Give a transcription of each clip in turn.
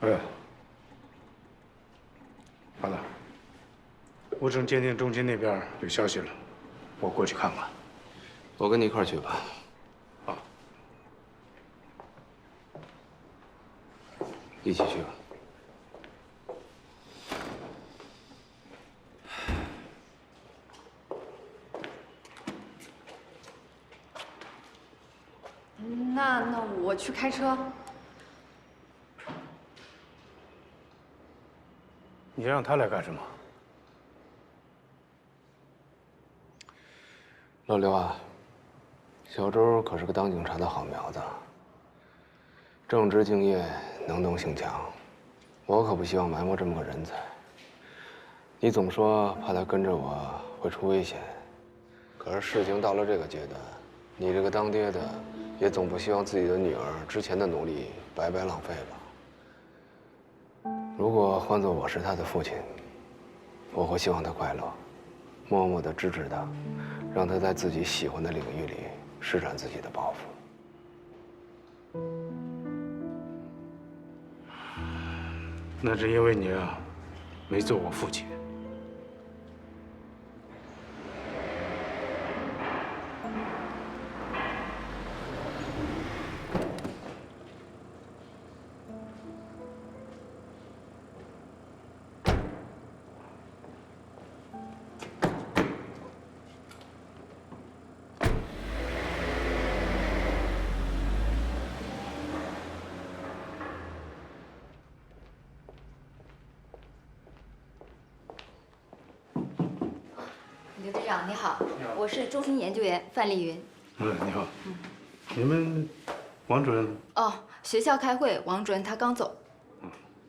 喂，好了，乌城鉴定中心那边有消息了，我过去看看。我跟你一块儿去吧。好，一起去吧。那我去开车。你让他来干什么？老刘啊，小周可是个当警察的好苗子，正直敬业，能动性强，我可不希望埋没这么个人才。你总说怕他跟着我会出危险，可是事情到了这个阶段，你这个当爹的也总不希望自己的女儿之前的努力白白浪费吧？如果换做我是他的父亲，我会希望他快乐，默默地支持他，让他在自己喜欢的领域里施展自己的抱负。那是因为你啊，没做我父亲。刘队长你好，我是中心研究员范丽云。你好。你们王主任？哦，学校开会，王主任他刚走。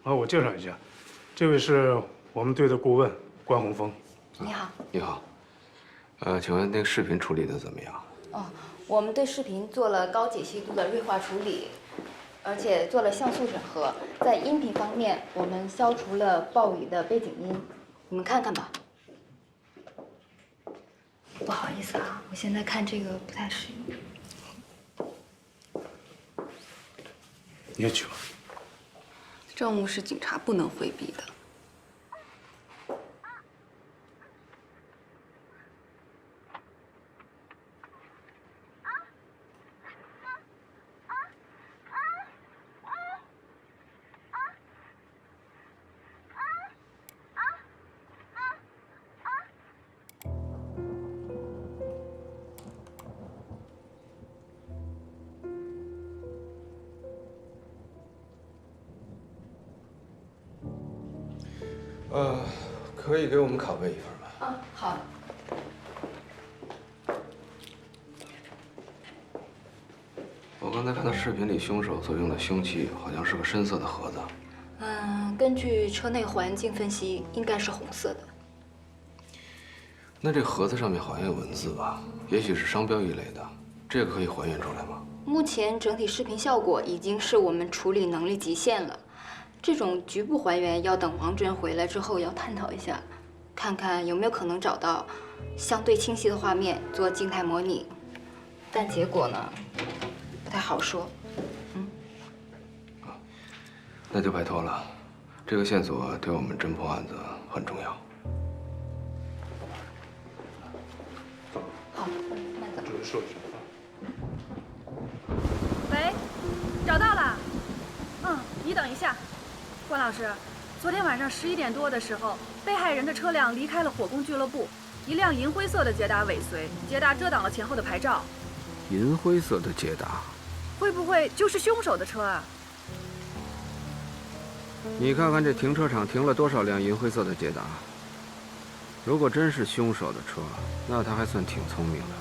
我介绍一下，这位是我们队的顾问关洪峰。你好。你好，请问那个视频处理的怎么样？哦，我们对视频做了高解析度的锐化处理，而且做了像素整合。在音频方面，我们消除了暴雨的背景音，你们看看吧。不好意思啊，我现在看这个不太适应。你也去吧。政务是警察不能回避的。可以给我们拷贝一份吗？啊，好。我刚才看到视频里凶手所用的凶器好像是个深色的盒子。根据车内环境分析，应该是红色的。那这盒子上面好像有文字吧？也许是商标一类的，这个可以还原出来吗？目前整体视频效果已经是我们处理能力极限了。这种局部还原要等王主任回来之后要探讨一下，看看有没有可能找到相对清晰的画面做静态模拟，但结果呢，不太好说。那就拜托了，这个线索对我们侦破案子很重要。好，慢走。主任说一声。喂，找到了。你等一下。关老师，昨天晚上11点多的时候，被害人的车辆离开了火攻俱乐部，一辆银灰色的捷达尾随，捷达遮挡了前后的牌照。银灰色的捷达，会不会就是凶手的车啊？你看看这停车场停了多少辆银灰色的捷达？如果真是凶手的车，那他还算挺聪明的。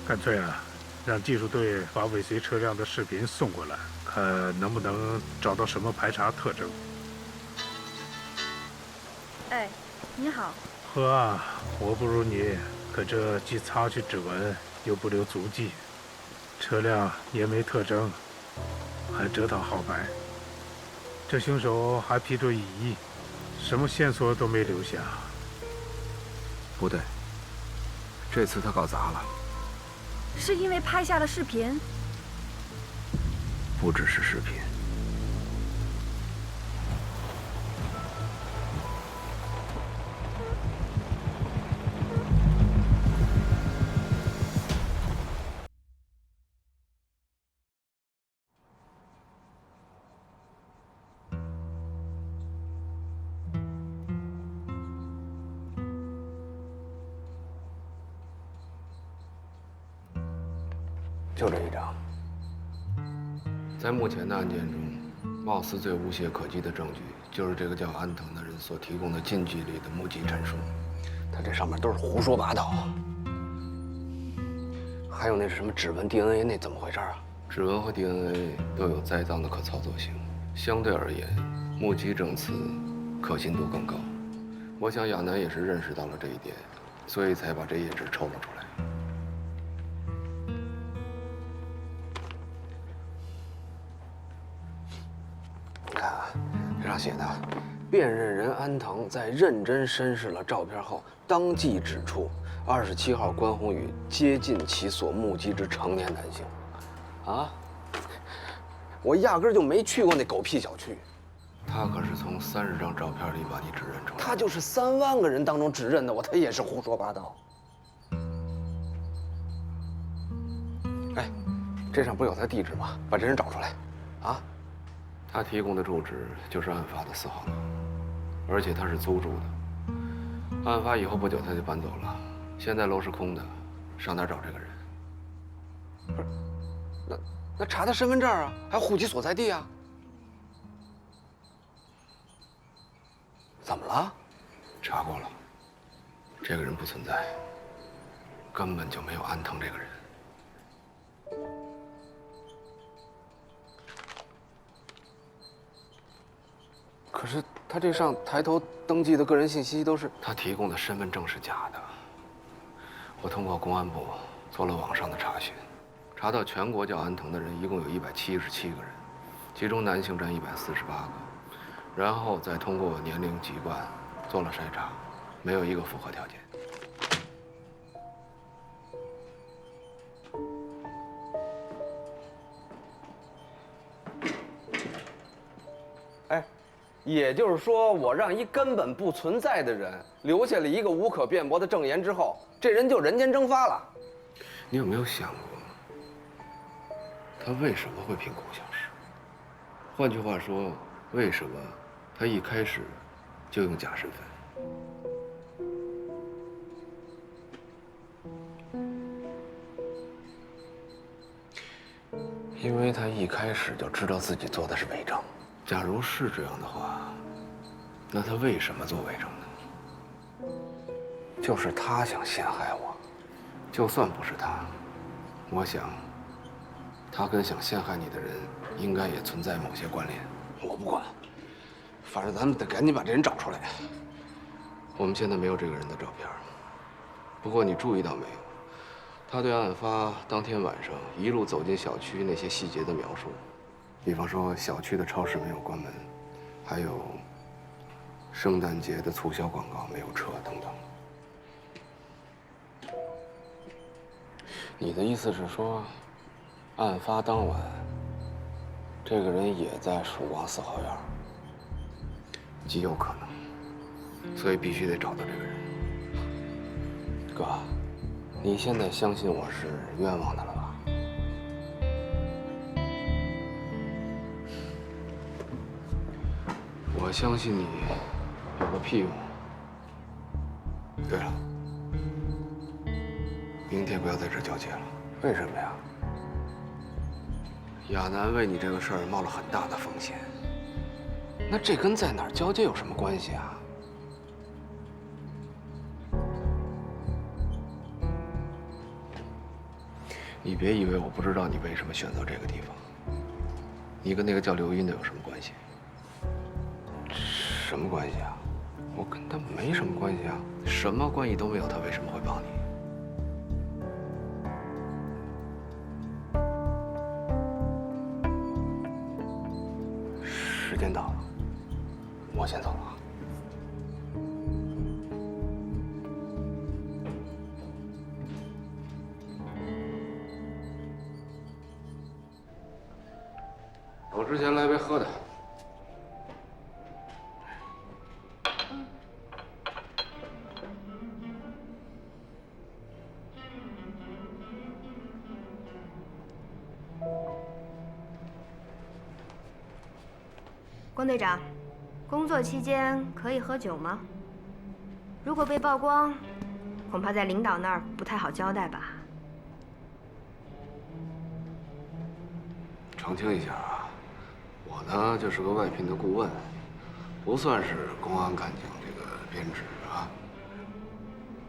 干脆啊，让技术队把尾随车辆的视频送过来，看能不能找到什么排查特征。哎，你好。呵啊，我不如你，可这既擦去指纹，又不留足迹，车辆也没特征，还折腾好白。这凶手还批准异议，什么线索都没留下。不对，这次他搞砸了。是因为拍下了视频？不只是视频，就这一张。在目前的案件中，貌似最无懈可击的证据，就是这个叫安藤的人所提供的近距离的目击陈述。他这上面都是胡说八道。还有那什么指纹、DNA， 那怎么回事啊？指纹和 DNA 都有栽赃的可操作性，相对而言，目击证词可信度更高。我想亚楠也是认识到了这一点，所以才把这页纸抽了出来。你看啊，这上写的，辨认人安藤在认真审视了照片后，当即指出27号关宏宇接近其所目击之成年男性。啊，我压根就没去过那狗屁小区。他可是从30张照片里把你指认出来。他就是3万个人当中指认的我，他也是胡说八道。哎，这上不有他地址吗？把这人找出来，啊？他提供的住址就是案发的4号楼，而且他是租住的。案发以后不久他就搬走了，现在楼是空的，上哪儿找这个人？不是，那查他身份证啊，还有户籍所在地啊。怎么了？查过了，这个人不存在，根本就没有安藤这个人。可是他这上抬头登记的个人信息都是他提供的身份证是假的。我通过公安部做了网上的查询，查到全国叫安藤的人一共有177个人，其中男性占148个，然后再通过年龄籍贯做了筛查，没有一个符合条件。哎。也就是说，我让一根本不存在的人留下了一个无可辩驳的证言之后，这人就人间蒸发了。你有没有想过，他为什么会凭空消失？换句话说，为什么他一开始就用假身份？因为他一开始就知道自己做的是伪证。假如是这样的话，那他为什么做伪证呢？就是他想陷害我。就算不是他，我想，他跟想陷害你的人应该也存在某些关联。我不管，反正咱们得赶紧把这人找出来。我们现在没有这个人的照片，不过你注意到没有？他对案发当天晚上一路走进小区那些细节的描述。比方说，小区的超市没有关门，还有圣诞节的促销广告没有撤等等。你的意思是说，案发当晚，这个人也在曙光4号院？极有可能，所以必须得找到这个人。哥，你现在相信我是冤枉的了吧？我相信你有个屁用。对了，明天不要在这儿交接了。为什么呀？亚楠为你这个事儿冒了很大的风险。那这跟在哪儿交接有什么关系啊？你别以为我不知道你为什么选择这个地方。你跟那个叫刘英的有什么关系？什么关系啊？我跟他没什么关系啊，什么关系都没有，他为什么会帮你？时间到了，我先走了啊。走之前来杯喝的。关队长，工作期间可以喝酒吗？如果被曝光，恐怕在领导那儿不太好交代吧。澄清一下啊，我呢就是个外聘的顾问，不算是公安干警这个编制啊。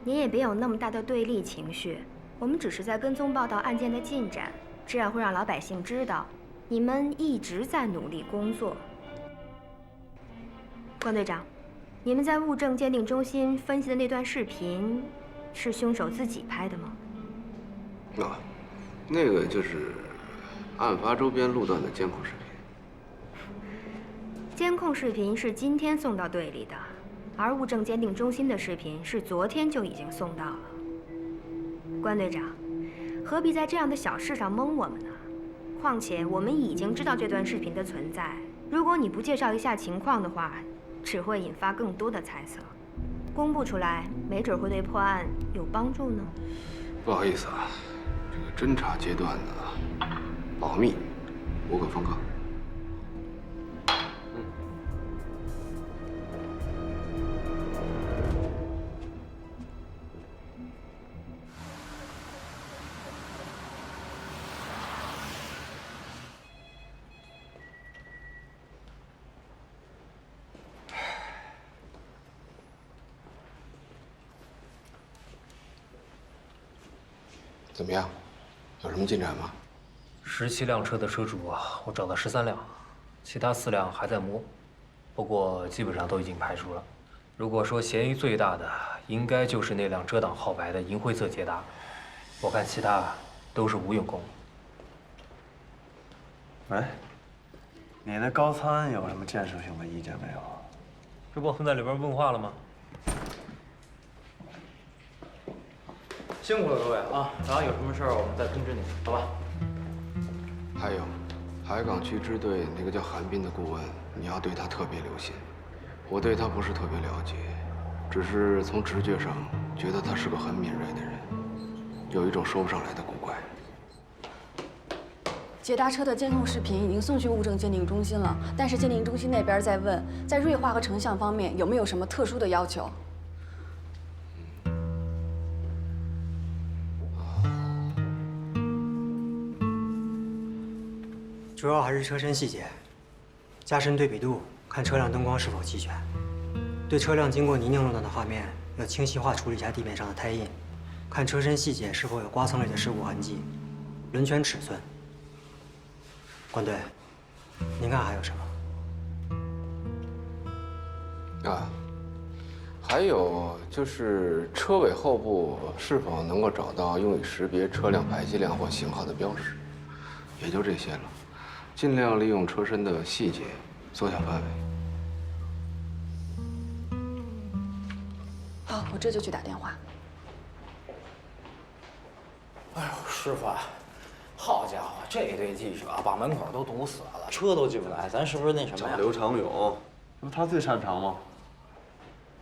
你也别有那么大的对立情绪，我们只是在跟踪报道案件的进展，这样会让老百姓知道你们一直在努力工作。关队长，你们在物证鉴定中心分析的那段视频，是凶手自己拍的吗？那个就是案发周边路段的监控视频。监控视频是今天送到队里的，而物证鉴定中心的视频是昨天就已经送到了。关队长，何必在这样的小事上蒙我们呢？况且我们已经知道这段视频的存在，如果你不介绍一下情况的话，只会引发更多的猜测。公布出来，没准会对破案有帮助呢。不好意思啊，这个侦查阶段呢，保密，无可奉告。怎么样？有什么进展吗？17辆车的车主啊，我找到13辆，其他4辆还在摸，不过基本上都已经排除了。如果说嫌疑最大的，应该就是那辆遮挡号牌的银灰色捷达，我看其他都是无用功。喂，你那高参有什么建设性的意见没有？这不在里边问话了吗？辛苦了各位啊！然后有什么事儿我们再通知你，好吧？还有，海港区支队那个叫韩斌的顾问，你要对他特别留心。我对他不是特别了解，只是从直觉上觉得他是个很敏锐的人，有一种说不上来的古怪。捷达车的监控视频已经送去物证鉴定中心了，但是鉴定中心那边在问，在锐化和成像方面有没有什么特殊的要求？主要还是车身细节，加深对比度，看车辆灯光是否齐全。对车辆经过泥泞路段的画面，要清晰化处理一下地面上的胎印，看车身细节是否有刮蹭类的事故痕迹，轮圈尺寸。关队，您看还有什么？还有就是车尾后部是否能够找到用以识别车辆排气量或型号的标识，也就这些了。尽量利用车身的细节缩小范围。好，我这就去打电话。哎呦，师傅，好家伙，这堆记者把门口都堵死了，车都进不来，咱是不是那什么呀？刘长勇，这不他最擅长吗？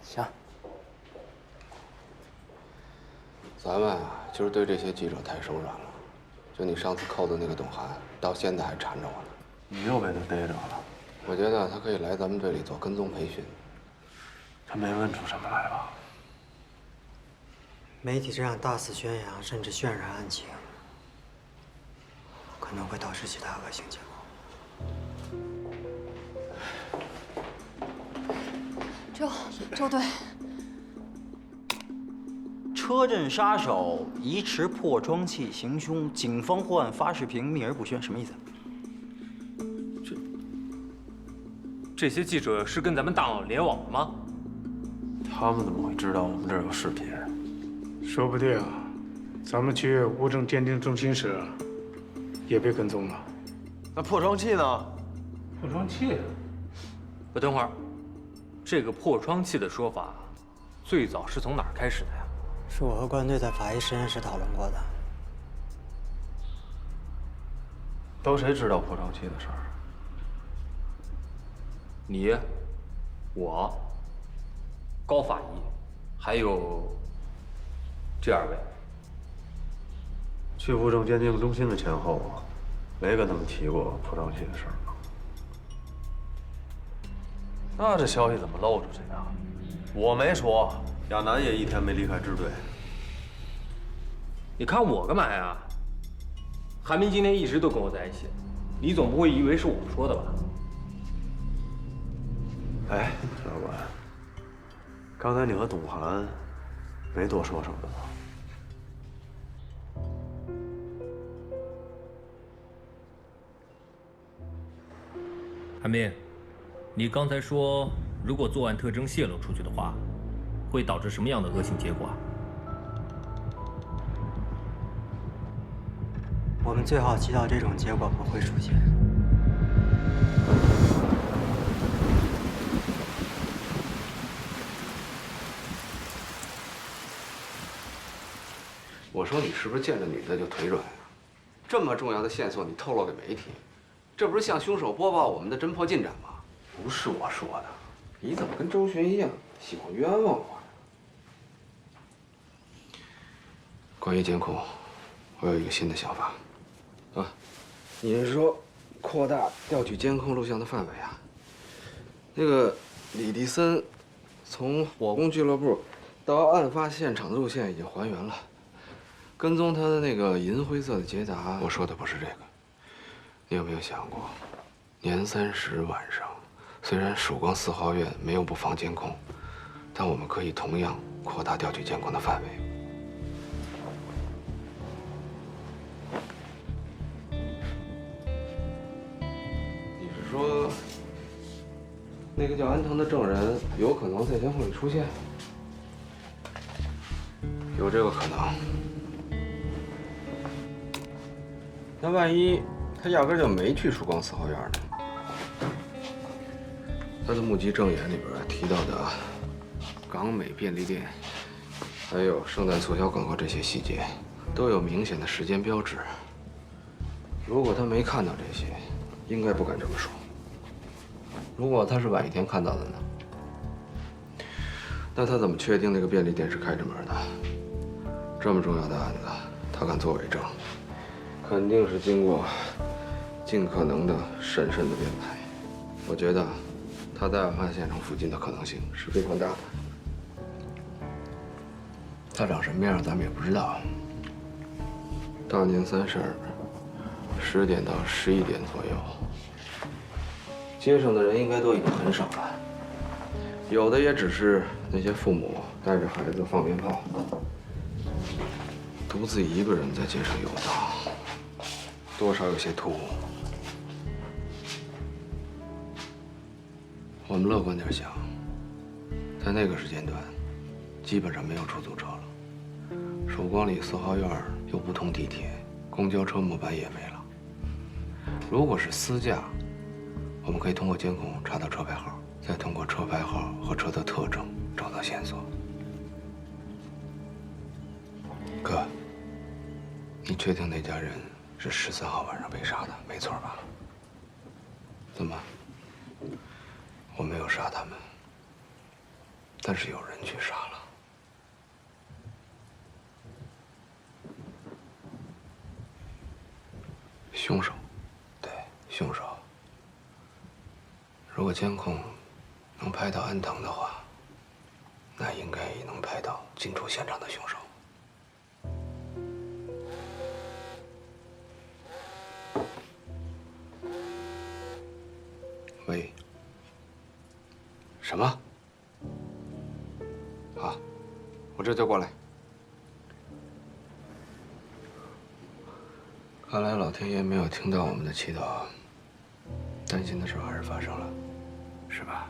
行，咱们就是对这些记者太手软了。就你上次扣的那个董涵，到现在还缠着我呢。你又被他逮着了。我觉得他可以来咱们这里做跟踪培训。他没问出什么来吧？媒体这样大肆宣扬，甚至渲染案情，可能会导致其他恶性结果。周队，车震杀手疑持破窗器行凶，警方获案发视频秘而不宣，什么意思？这些记者是跟咱们大脑联网的吗？他们怎么会知道我们这儿有视频？说不定，咱们去物证鉴定中心时，也被跟踪了。那破窗器呢？破窗器？我等会儿，这个破窗器的说法，最早是从哪儿开始的呀？是我和关队在法医实验室讨论过的。都谁知道破窗器的事儿？你、我、高法医，还有这2位。去物证鉴定中心的前后，没跟他们提过破窗器的事儿吗？那这消息怎么漏出去的？我没说，亚楠也1天没离开支队。你看我干嘛呀？韩冰今天一直都跟我在一起，你总不会以为是我说的吧？哎，老管，刚才你和董涵没多说什么吧？韩冰，你刚才说，如果作案特征泄露出去的话，会导致什么样的恶性结果啊？我们最好祈祷这种结果不会出现。我说你是不是见着女的就腿软呀？这么重要的线索你透露给媒体，这不是向凶手播报我们的侦破进展吗？不是我说的，你怎么跟周旋一样，喜欢冤枉我呀？关于监控，我有一个新的想法。啊，你是说扩大调取监控录像的范围啊？那个李迪森从火攻俱乐部到案发现场的路线已经还原了。跟踪他的那个银灰色的捷达，我说的不是这个。你有没有想过，年30晚上，虽然曙光4号院没有布防监控，但我们可以同样扩大调取监控的范围。你是说，那个叫安藤的证人有可能在监控里出现？有这个可能。那万一他压根就没去曙光4号院呢？他的目击证言里边提到的港美便利店，还有圣诞促销广告这些细节，都有明显的时间标志。如果他没看到这些，应该不敢这么说。如果他是晚一天看到的呢？那他怎么确定那个便利店是开着门的？这么重要的案子，他敢作伪证？肯定是经过尽可能的审慎的编排。我觉得他在案发现场附近的可能性是非常大的。他长什么样咱们也不知道。大年30，10点到11点左右，街上的人应该都已经很少了，有的也只是那些父母带着孩子放鞭炮，独自一个人在街上游荡。多少有些突兀。我们乐观点想，在那个时间段，基本上没有出租车了。曙光里4号院又不通地铁，公交车末班也没了。如果是私驾，我们可以通过监控查到车牌号，再通过车牌号和车的特征找到线索。哥，你确定那家人是13号晚上被杀的，没错吧？怎么？我没有杀他们，但是有人去杀了。凶手，对，凶手。如果监控能拍到安藤的话，那应该也能拍到进出现场的凶手。喂，什么？好，我这就过来。看来老天爷没有听到我们的祈祷，担心的事还是发生了，是吧？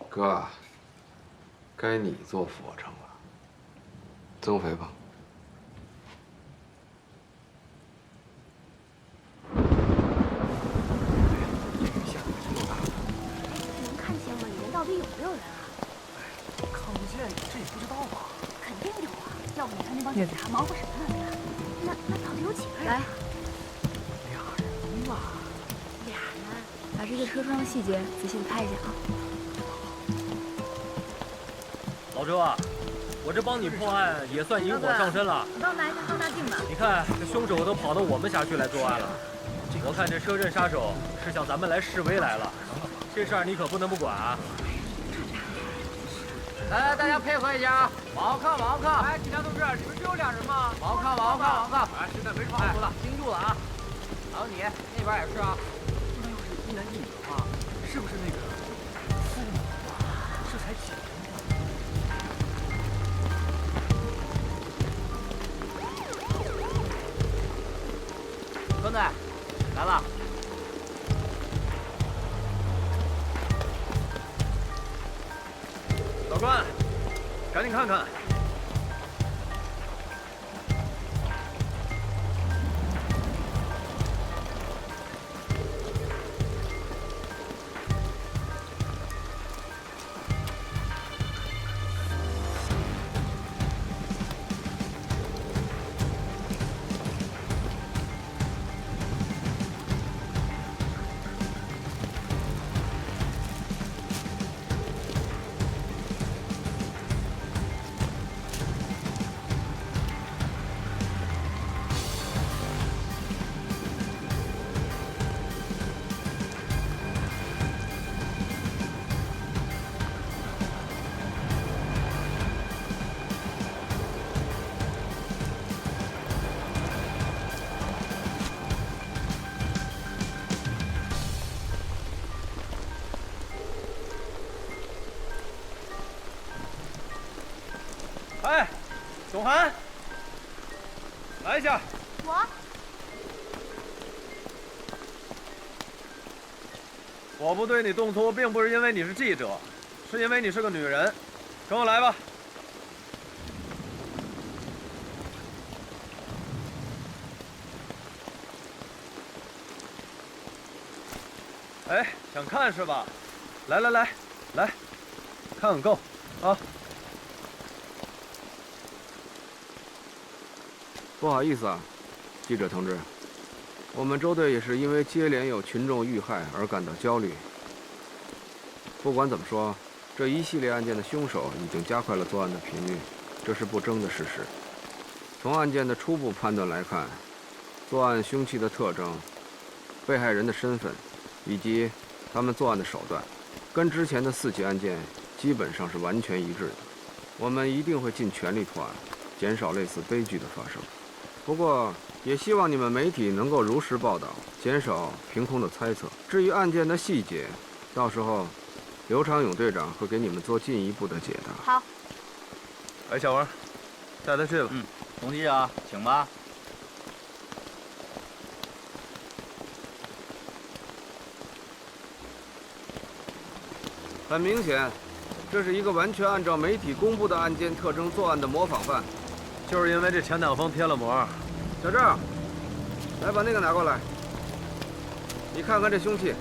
哥，该你做俯卧撑了，增肥吧。能看见吗？里面到底有没有人啊？看不见，这也不知道啊。肯定有啊，要不你看那帮警察忙活什么呢？那到底有几个人？来，俩人吧。俩人，把这个车窗的细节仔细的拍一下啊。老周啊，我这帮你破案也算引火上身了。你帮我拿一下放大镜吧。你看这凶手都跑到我们辖区来作案了，我看这车震杀手是向咱们来示威来了，这事儿你可不能不管啊！来，大家配合一下啊！往后靠，往后靠！哎，警察同志，你们只有2人吗？往后靠，往后靠，往后靠！哎，现在没什么好说的，盯住了啊！还有你那边也是啊。那要是一男一女的话，是不是那个夫妇这才起？兄弟，来了。老关，赶紧看看。哎，董涵，来一下。我不对你动粗，并不是因为你是记者，是因为你是个女人。跟我来吧。哎，想看是吧？来，看够啊！不好意思啊，记者同志，我们周队也是因为接连有群众遇害而感到焦虑。不管怎么说，这一系列案件的凶手已经加快了作案的频率，这是不争的事实。从案件的初步判断来看，作案凶器的特征、被害人的身份以及他们作案的手段，跟之前的4起案件基本上是完全一致的。我们一定会尽全力破案，减少类似悲剧的发生。不过，也希望你们媒体能够如实报道，减少凭空的猜测。至于案件的细节，到时候刘长勇队长会给你们做进一步的解答。好。哎，小王，带他去吧。董记者，请吧。很明显，这是一个完全按照媒体公布的案件特征作案的模仿犯。就是因为这前挡风贴了膜。小郑，来把那个拿过来。你看看这凶器，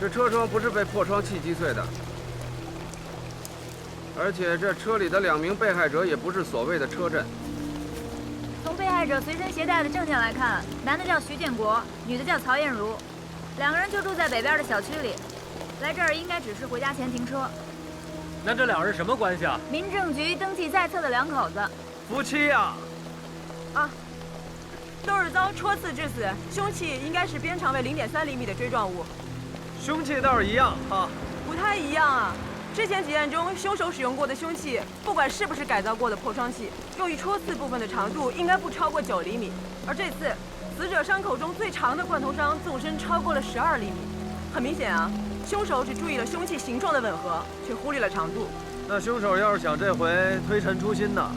这车窗不是被破窗器击碎的，而且这车里的2名被害者也不是所谓的车震。从被害者随身携带的证件来看，男的叫徐建国，女的叫曹艳茹，2个人就住在北边的小区里，来这儿应该只是回家前停车。那这2人什么关系啊？民政局登记在册的2口子，夫妻呀。啊，都是遭戳刺致死，凶器应该是边长为0.3厘米的锥状物。凶器倒是一样啊。不太一样啊。之前几案中，凶手使用过的凶器，不管是不是改造过的破窗器，用于戳刺部分的长度应该不超过9厘米。而这次，死者伤口中最长的贯头伤纵深超过了12厘米。很明显啊，凶手只注意了凶器形状的吻合，却忽略了长度。那凶手要是想这回推陈出新呢？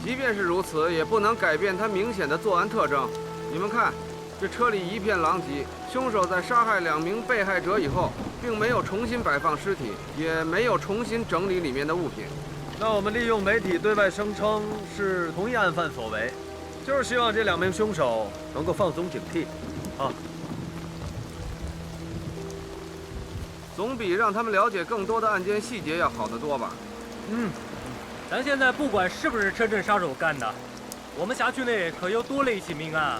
即便是如此，也不能改变他明显的作案特征。你们看，这车里一片狼藉，凶手在杀害2名被害者以后，并没有重新摆放尸体，也没有重新整理里面的物品。那我们利用媒体对外声称是同一案犯所为，就是希望这2名凶手能够放松警惕，啊。总比让他们了解更多的案件细节要好得多吧？咱现在不管是不是车震杀手干的，我们辖区内可又多了1起命案。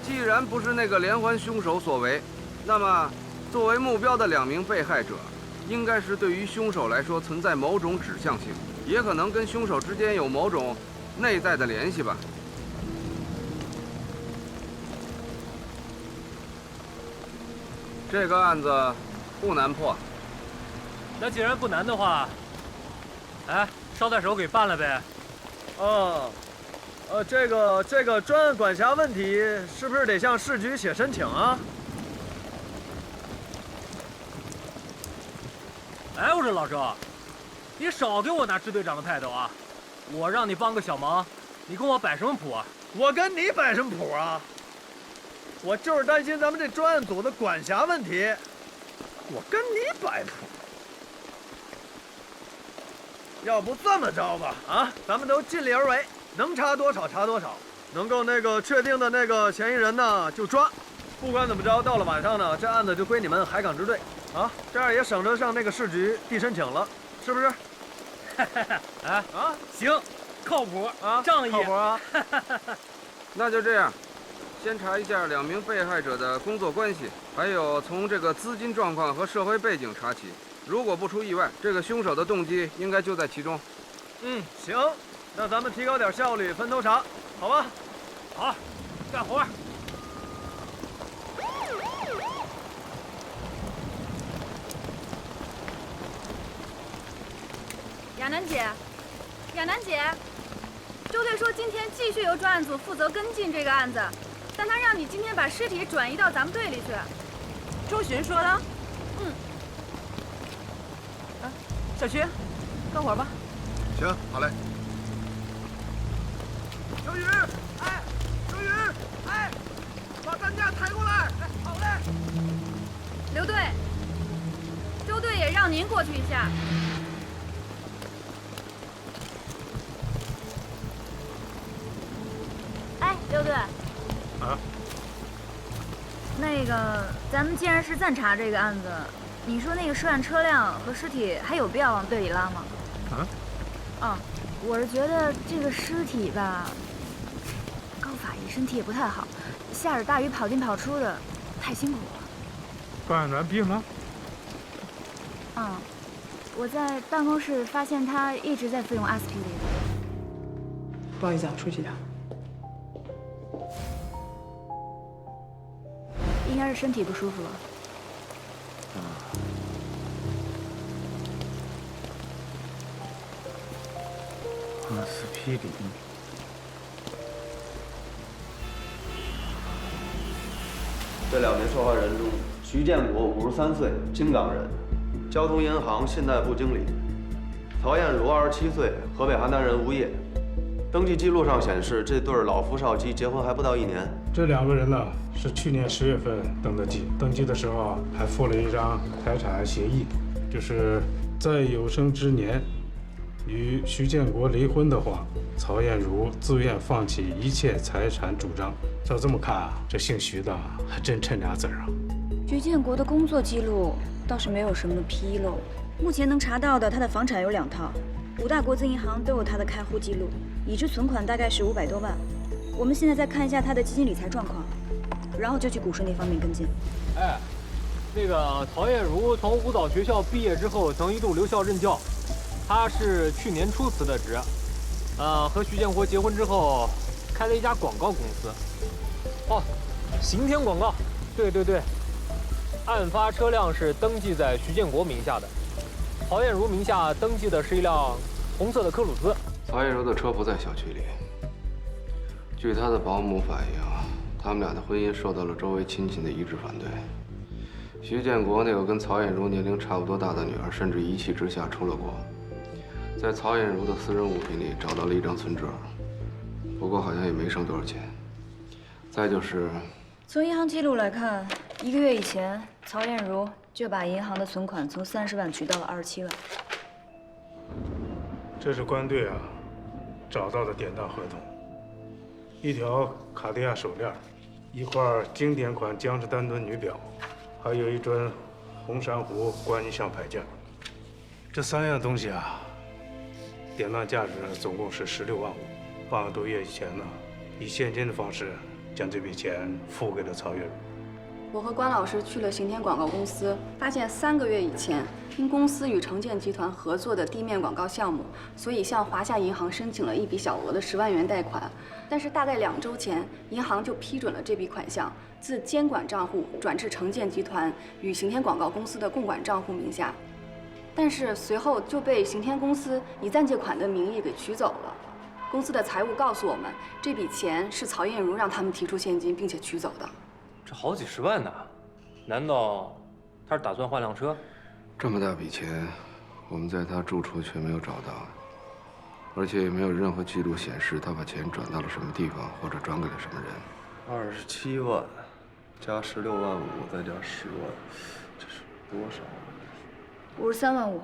既然不是那个连环凶手所为，那么作为目标的2名被害者，应该是对于凶手来说存在某种指向性，也可能跟凶手之间有某种内在的联系吧。这个案子不难破。那既然不难的话，哎，捎带手给办了呗。这个专案管辖问题是不是得向市局写申请啊？哎，我说老周，你少给我拿支队长的派头啊！我让你帮个小忙，你跟我摆什么谱啊？我跟你摆什么谱啊？我就是担心咱们这专案组的管辖问题，我跟你摆谱。要不这么着吧，啊，咱们都尽力而为，能查多少查多少，能够确定的那个嫌疑人呢就抓。不管怎么着，到了晚上呢，这案子就归你们海港支队，啊，这样也省着上那个市局递申请了，是不是？哎啊，行，靠谱啊，仗义，靠谱啊。那就这样，先查一下2名被害者的工作关系，还有从这个资金状况和社会背景查起。如果不出意外，这个凶手的动机应该就在其中。行，那咱们提高点效率，分头查，好吧？好，干活。亚楠姐，亚楠姐，周队说今天继续由专案组负责跟进这个案子，但他让你今天把尸体转移到咱们队里去。周巡说的。小徐，干活吧。行，好嘞。小雨，哎，小雨，哎，把担架抬过来。哎，好嘞。刘队，周队也让您过去一下。哎，刘队。啊。那个，咱们既然是暂查这个案子。你说那个涉案车辆和尸体还有必要往队里拉吗？我是觉得这个尸体吧，高法医身体也不太好，下着大雨跑进跑出的，太辛苦了。感染病了？我在办公室发现他一直在服用阿司匹林。不好意思啊，出去一下。应该是身体不舒服了。阿司匹林。这2名受害人中，徐建国53岁，京港人，交通银行信贷部经理；曹艳茹27岁，河北邯郸人，无业。登记记录上显示，这对老夫少妻结婚还不到1年。这2个人呢，是去年10月份登的记，登记的时候还附了一张财产协议，就是在有生之年与徐建国离婚的话，曹艳茹自愿放弃一切财产主张。照这么看啊，这姓徐的还真趁俩字儿啊。徐建国的工作记录倒是没有什么纰漏，目前能查到的，他的房产有2套，5大国资银行都有他的开户记录，已知存款大概是500多万。我们现在再看一下他的基金理财状况，然后就去股市那方面跟进。哎，那个曹艳茹从舞蹈学校毕业之后，曾一度留校任教。她是去年初辞的职，和徐建国结婚之后，开了一家广告公司。哦，刑天广告，对对对。案发车辆是登记在徐建国名下的，曹艳茹名下登记的是一辆红色的科鲁兹。曹艳茹的车不在小区里。据她的保姆反映，他们俩的婚姻受到了周围亲戚的一致反对。徐建国那个跟曹艳茹年龄差不多大的女儿，甚至一气之下出了国，在曹艳茹的私人物品里找到了一张存折，不过好像也没剩多少钱。再就是，从银行记录来看，1个月以前，曹艳茹就把银行的存款从30万举到了27万。这是关队啊找到的典当合同，一条卡地亚手链，一块经典款江诗丹顿女表，还有一尊红珊瑚观音像牌件。这3样东西啊，典当价值总共是16万5。半个多月以前呢，以现金的方式将这笔钱付给了曹月茹。我和关老师去了刑天广告公司，发现3个月以前，因公司与城建集团合作的地面广告项目，所以向华夏银行申请了一笔小额的10万元贷款。但是大概2周前，银行就批准了这笔款项，自监管账户转至城建集团与刑天广告公司的共管账户名下。但是随后就被刑天公司以暂借款的名义给取走了。公司的财务告诉我们，这笔钱是曹艳茹让他们提出现金并且取走的。这好几十万呢，难道他是打算换辆车？这么大笔钱，我们在他住处却没有找到，而且也没有任何记录显示他把钱转到了什么地方，或者转给了什么人。27万，加16万5，再加10万，这是多少？53万5。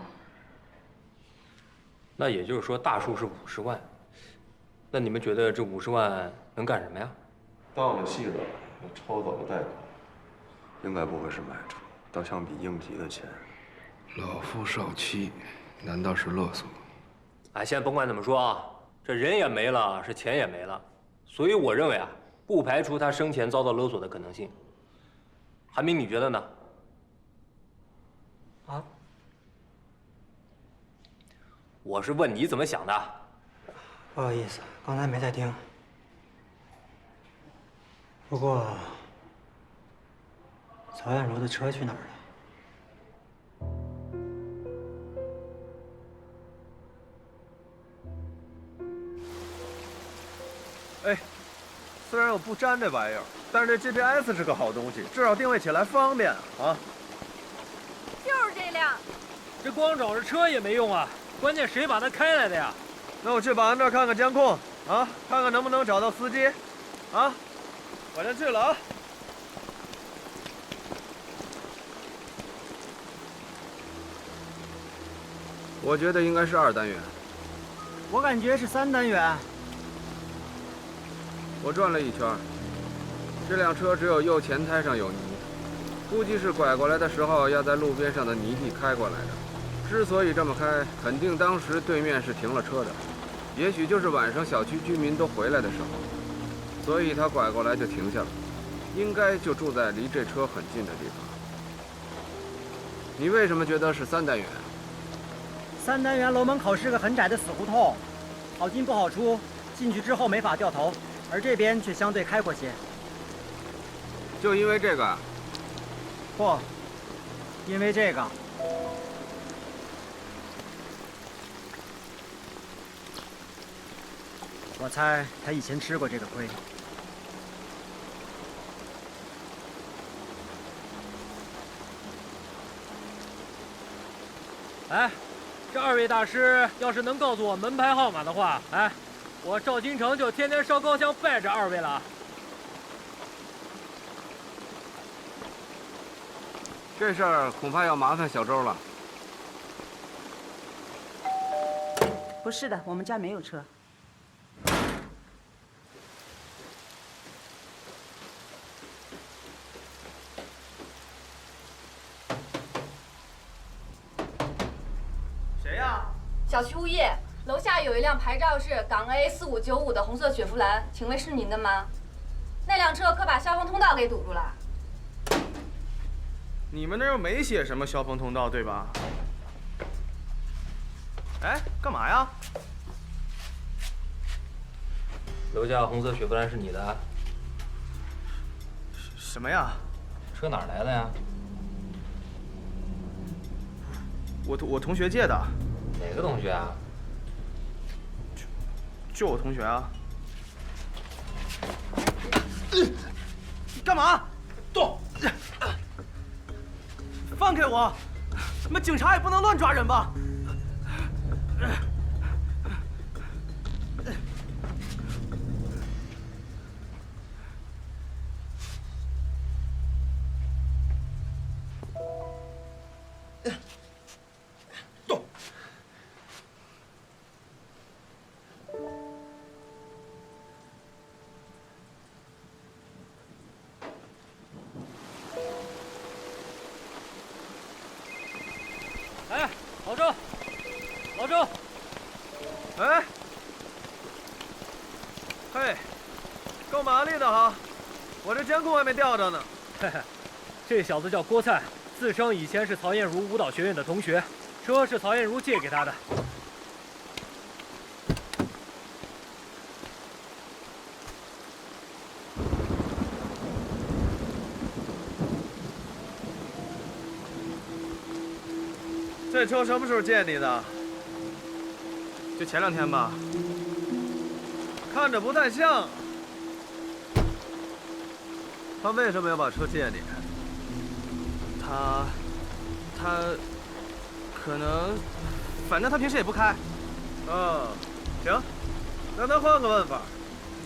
那也就是说，大数是50万。那你们觉得这50万能干什么呀？到了戏了，抽走了贷款，应该不会是买车，倒像笔应急的钱。老夫少妻，难道是勒索？哎，现在甭管怎么说啊，这人也没了，是钱也没了，所以我认为啊，不排除他生前遭到勒索的可能性。韩明，你觉得呢？啊？我是问你怎么想的。不好意思，刚才没在听。不过，曹艳茹的车去哪儿了？哎，虽然我不沾这玩意儿，但是这 GPS 是个好东西，至少定位起来方便啊。就是这辆。这光找着车也没用啊，关键谁把它开来的呀？那我去保安这儿看看监控啊，看看能不能找到司机，啊，我先去了啊。我觉得应该是2单元。我感觉是3单元。我转了一圈，这辆车只有右前胎上有泥，估计是拐过来的时候要在路边上的泥地开过来的。之所以这么开，肯定当时对面是停了车的。也许就是晚上小区居民都回来的时候，所以他拐过来就停下了，应该就住在离这车很近的地方。你为什么觉得是3单元？3单元楼门口是个很窄的死胡同，好进不好出，进去之后没法掉头，而这边却相对开阔些。就因为这个？不，因为这个。我猜他以前吃过这个亏。哎，这2位大师要是能告诉我门牌号码的话，哎，我赵金城就天天烧高香拜着2位了。这事儿恐怕要麻烦小周了。不是的，我们家没有车。谁呀？小区物业楼下有一辆牌照是港 A4595的红色雪佛兰，请问是您的吗？那辆车可把消防通道给堵住了。你们那又没写什么消防通道，对吧？哎，干嘛呀？楼下红色雪佛兰是你的？什么呀？车哪儿来的呀？我同学借的。哪个同学啊？就我同学啊。你干嘛？动！放开我！你们警察也不能乱抓人吧？哎，老周，老周，哎，嘿，够麻利的哈，我这监控还没调着呢。嘿嘿，这小子叫郭灿，自称以前是曹艳茹舞蹈学院的同学，车是曹艳茹借给他的。这车什么时候借你的？就前2天吧。看着不太像。他为什么要把车借你？他可能，反正他平时也不开。行，那咱换个问法，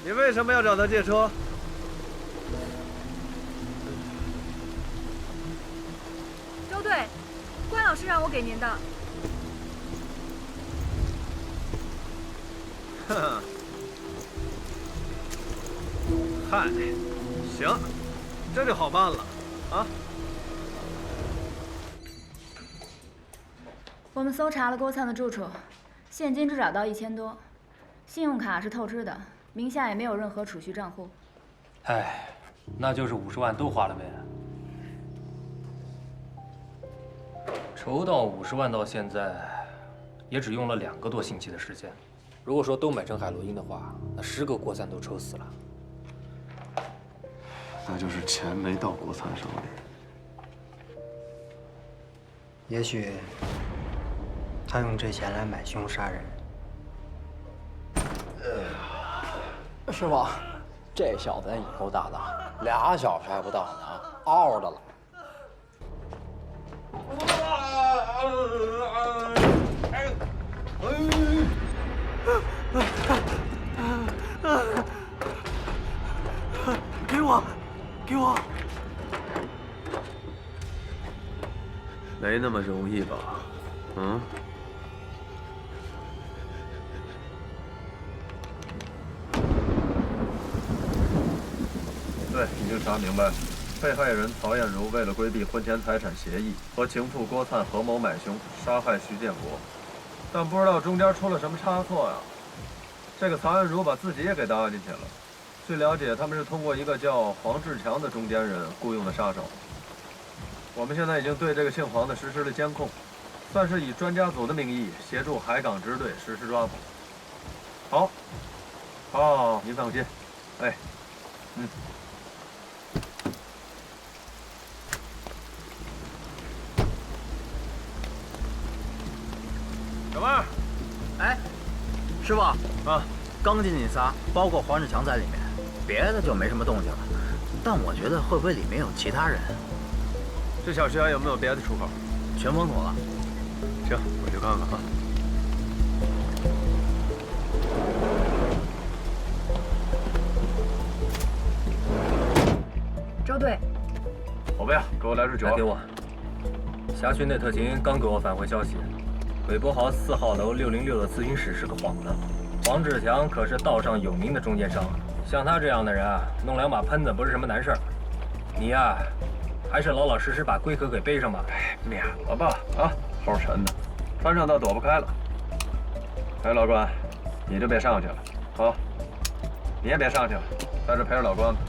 你为什么要找他借车？周队，关老师让我给您的。哼，嗨，行，这就好办了，啊。我们搜查了郭灿的住处，现金只找到1000多，信用卡是透支的，名下也没有任何储蓄账户。唉，那就是50万都花了呗。筹到50万到现在，也只用了2个多星期的时间。如果说都买成海洛因的话，那10个郭灿都抽死了。那就是钱没到郭灿手里。也许他用这钱来买凶杀人。师傅，这小子瘾够大的，2小时还不到呢，嗷的了。给我！没那么容易吧？对，已经查明白了。被害人曹艳茹为了规避婚前财产协议，和情妇郭灿合谋买凶，杀害徐建国。但不知道中间出了什么差错呀？这个曹艳茹把自己也给搭进去了。据了解，他们是通过一个叫黄志强的中间人雇佣的杀手。我们现在已经对这个姓黄的实施了监控，算是以专家组的名义协助海港支队实施抓捕。好，您放心。小妹儿，师傅刚进去仨，包括黄志强在里面，别的就没什么动静了。但我觉得会不会里面有其他人？这小区还有没有别的出口？全封锁了。行，我去看看啊。周队，宝贝啊，给我来支酒。来给我。辖区内特勤刚给我返回消息，韦伯豪4号楼606的咨询室是个幌子。黄志强可是道上有名的中间商，像他这样的人啊，弄2把喷子不是什么难事儿。你呀，还是老老实实把龟壳给背上吧。免了吧，齁沉的，穿上倒躲不开了。老关，你就别上去了，你也别上去了，在这陪着老关吧。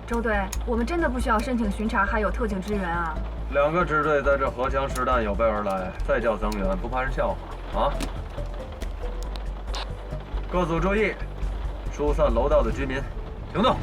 周队，我们真的不需要申请巡查，还有特警支援啊。2个支队在这荷枪实弹有备而来，再叫增援，不怕人笑话啊？各组注意，疏散楼道的居民，行动！